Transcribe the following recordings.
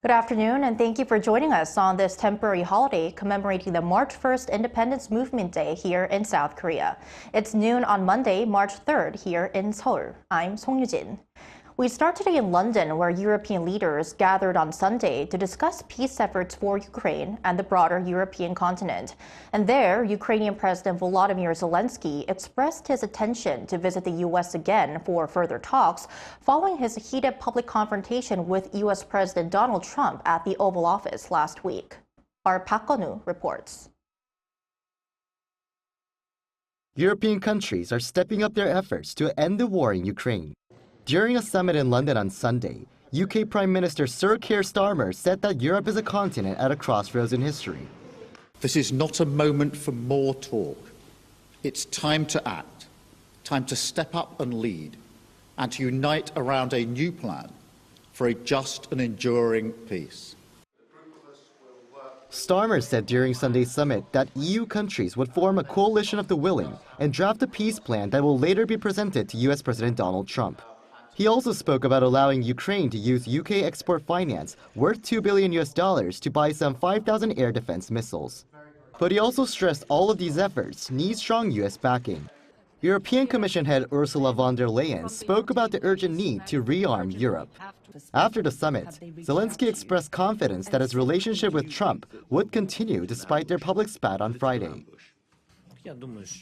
Good afternoon, and thank you for joining us on this temporary holiday commemorating the March 1st Independence Movement Day here in South Korea. It's noon on Monday, March 3rd here in Seoul. I'm Song Yoo-jin. We start today in London, where European leaders gathered on Sunday to discuss peace efforts for Ukraine and the broader European continent. And there, Ukrainian President Volodymyr Zelensky expressed his intention to visit the U.S. again for further talks, following his heated public confrontation with U.S. President Donald Trump at the Oval Office last week. Our Park Geon-woo reports. European countries are stepping up their efforts to end the war in Ukraine. During a summit in London on Sunday, UK Prime Minister Sir Keir Starmer said that Europe is a continent at a crossroads in history. This is not a moment for more talk. It's time to act, time to step up and lead, and to unite around a new plan for a just and enduring peace. Starmer said during Sunday's summit that EU countries would form a coalition of the willing and draft a peace plan that will later be presented to US President Donald Trump. He also spoke about allowing Ukraine to use UK export finance worth $2 billion to buy some 5,000 air defense missiles. But he also stressed all of these efforts need strong US backing. European Commission head Ursula von der Leyen spoke about the urgent need to rearm Europe. After the summit, Zelensky expressed confidence that his relationship with Trump would continue despite their public spat on Friday.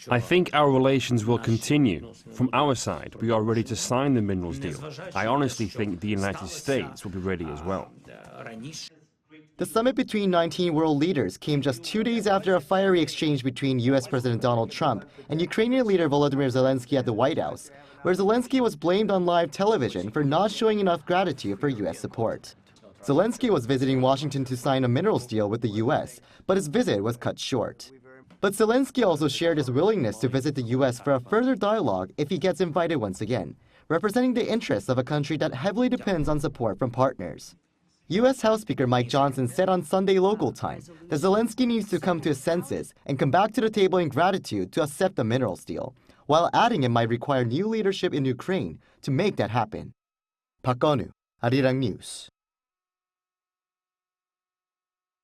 I think our relations will continue. From our side, we are ready to sign the minerals deal. I honestly think the United States will be ready as well. The summit between 19 world leaders came just 2 days after a fiery exchange between US President Donald Trump and Ukrainian leader Volodymyr Zelensky at the White House, where Zelensky was blamed on live television for not showing enough gratitude for US support. Zelensky was visiting Washington to sign a minerals deal with the US, but his visit was cut short. But Zelensky also shared his willingness to visit the U.S. for a further dialogue if he gets invited once again, representing the interests of a country that heavily depends on support from partners. U.S. House Speaker Mike Johnson said on Sunday local time that Zelensky needs to come to his senses and come back to the table in gratitude to accept the minerals deal, while adding it might require new leadership in Ukraine to make that happen. Park Geon-woo, Arirang News.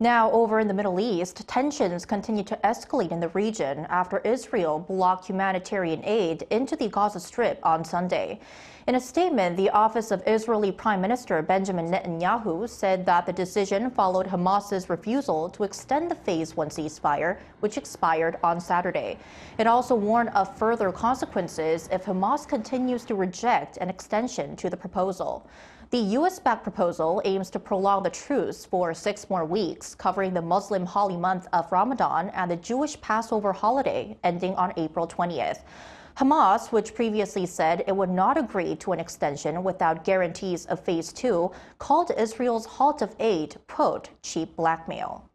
Now, over in the Middle East, tensions continue to escalate in the region after Israel blocked humanitarian aid into the Gaza Strip on Sunday. In a statement, the office of Israeli Prime Minister Benjamin Netanyahu said that the decision followed Hamas's refusal to extend the Phase 1 ceasefire, which expired on Saturday. It also warned of further consequences if Hamas continues to reject an extension to the proposal. The U.S.-backed proposal aims to prolong the truce for 6 more weeks, covering the Muslim holy month of Ramadan and the Jewish Passover holiday, ending on April 20th. Hamas, which previously said it would not agree to an extension without guarantees of Phase 2, called Israel's halt of aid, quote, cheap blackmail.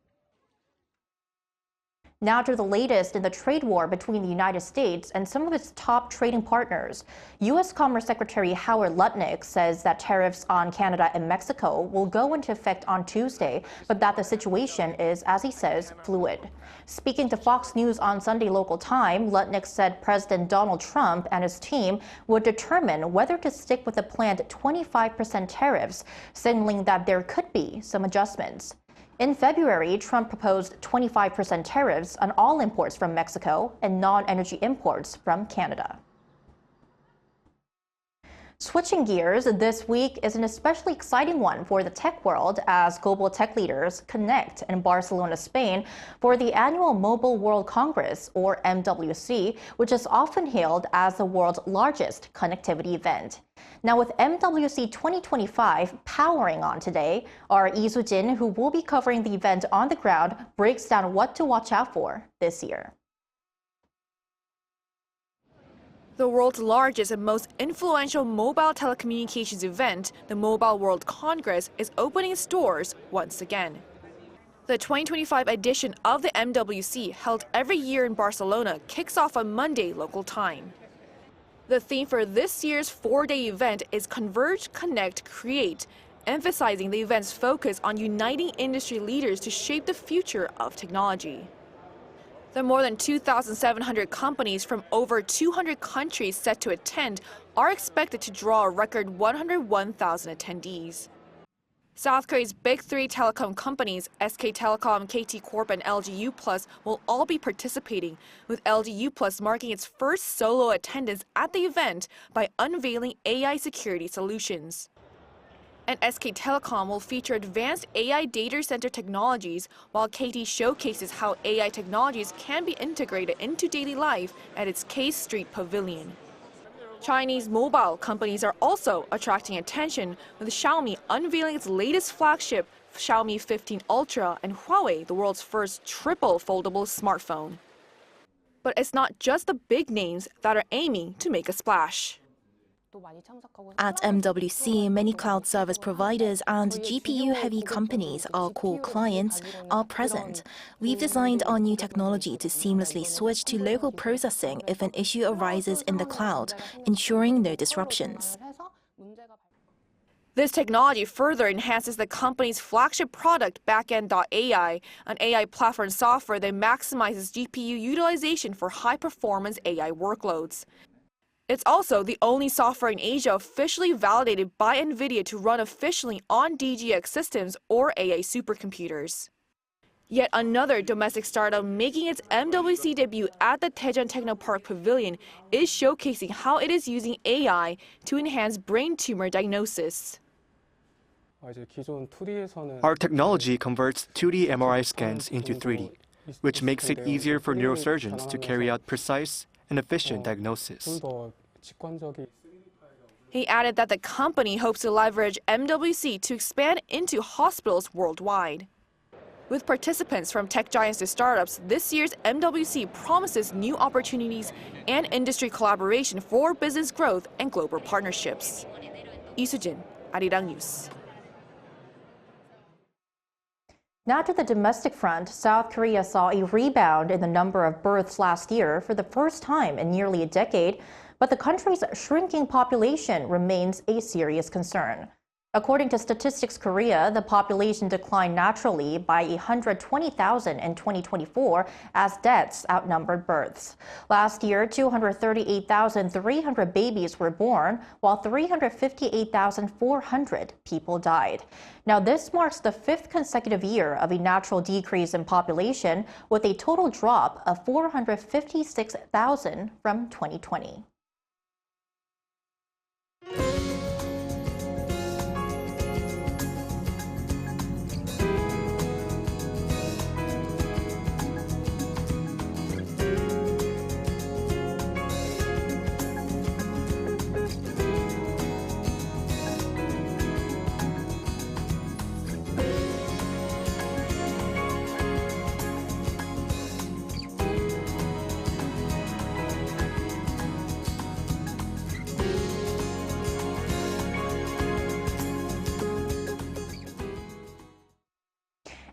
Now to the latest in the trade war between the United States and some of its top trading partners. U.S. Commerce Secretary Howard Lutnick says that tariffs on Canada and Mexico will go into effect on Tuesday, but that the situation is, as he says, fluid. Speaking to Fox News on Sunday local time, Lutnick said President Donald Trump and his team would determine whether to stick with the planned 25% tariffs, signaling that there could be some adjustments. In February, Trump proposed 25% tariffs on all imports from Mexico and non-energy imports from Canada. Switching gears, this week is an especially exciting one for the tech world as global tech leaders connect in Barcelona, Spain for the annual Mobile World Congress, or MWC, which is often hailed as the world's largest connectivity event. Now, with MWC 2025 powering on today, our Lee Soo-jin, who will be covering the event on the ground, breaks down what to watch out for this year. The world's largest and most influential mobile telecommunications event, the Mobile World Congress, is opening its doors once again. The 2025 edition of the MWC, held every year in Barcelona, kicks off on Monday local time. The theme for this year's 4-day event is Converge, Connect, Create, emphasizing the event's focus on uniting industry leaders to shape the future of technology. The more than 2,700 companies from over 200 countries set to attend are expected to draw a record 101,000 attendees. South Korea's big three telecom companies, SK Telecom, KT Corp, and LG U+, will all be participating, with LG U+ marking its first solo attendance at the event by unveiling AI security solutions. And SK Telecom will feature advanced AI data center technologies, while KT showcases how AI technologies can be integrated into daily life at its K Street Pavilion. Chinese mobile companies are also attracting attention, with Xiaomi unveiling its latest flagship, Xiaomi 15 Ultra, and Huawei, the world's first triple foldable smartphone. But it's not just the big names that are aiming to make a splash. At MWC, many cloud service providers and GPU-heavy companies, our core clients, are present. We've designed our new technology to seamlessly switch to local processing if an issue arises in the cloud, ensuring no disruptions. This technology further enhances the company's flagship product, Backend.ai, an AI platform software that maximizes GPU utilization for high-performance AI workloads. It's also the only software in Asia officially validated by NVIDIA to run efficiently on DGX systems or AI supercomputers. Yet another domestic startup making its MWC debut at the Daejeon Technopark Pavilion is showcasing how it is using AI to enhance brain tumor diagnosis. Our technology converts 2D MRI scans into 3D, which makes it easier for neurosurgeons to carry out precise and efficient diagnosis. He added that the company hopes to leverage MWC to expand into hospitals worldwide. With participants from tech giants to startups, this year's MWC promises new opportunities and industry collaboration for business growth and global partnerships. Lee Soo-jin, Arirang News. Now to the domestic front, South Korea saw a rebound in the number of births last year for the first time in nearly a decade, but the country's shrinking population remains a serious concern. According to Statistics Korea, the population declined naturally by 120,000 in 2024 as deaths outnumbered births. Last year, 238,300 babies were born, while 358,400 people died. Now, this marks the fifth consecutive year of a natural decrease in population, with a total drop of 456,000 from 2020.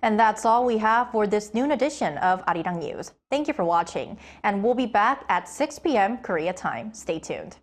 And that's all we have for this noon edition of Arirang News. Thank you for watching, and we'll be back at 6 p.m. Korea time. Stay tuned.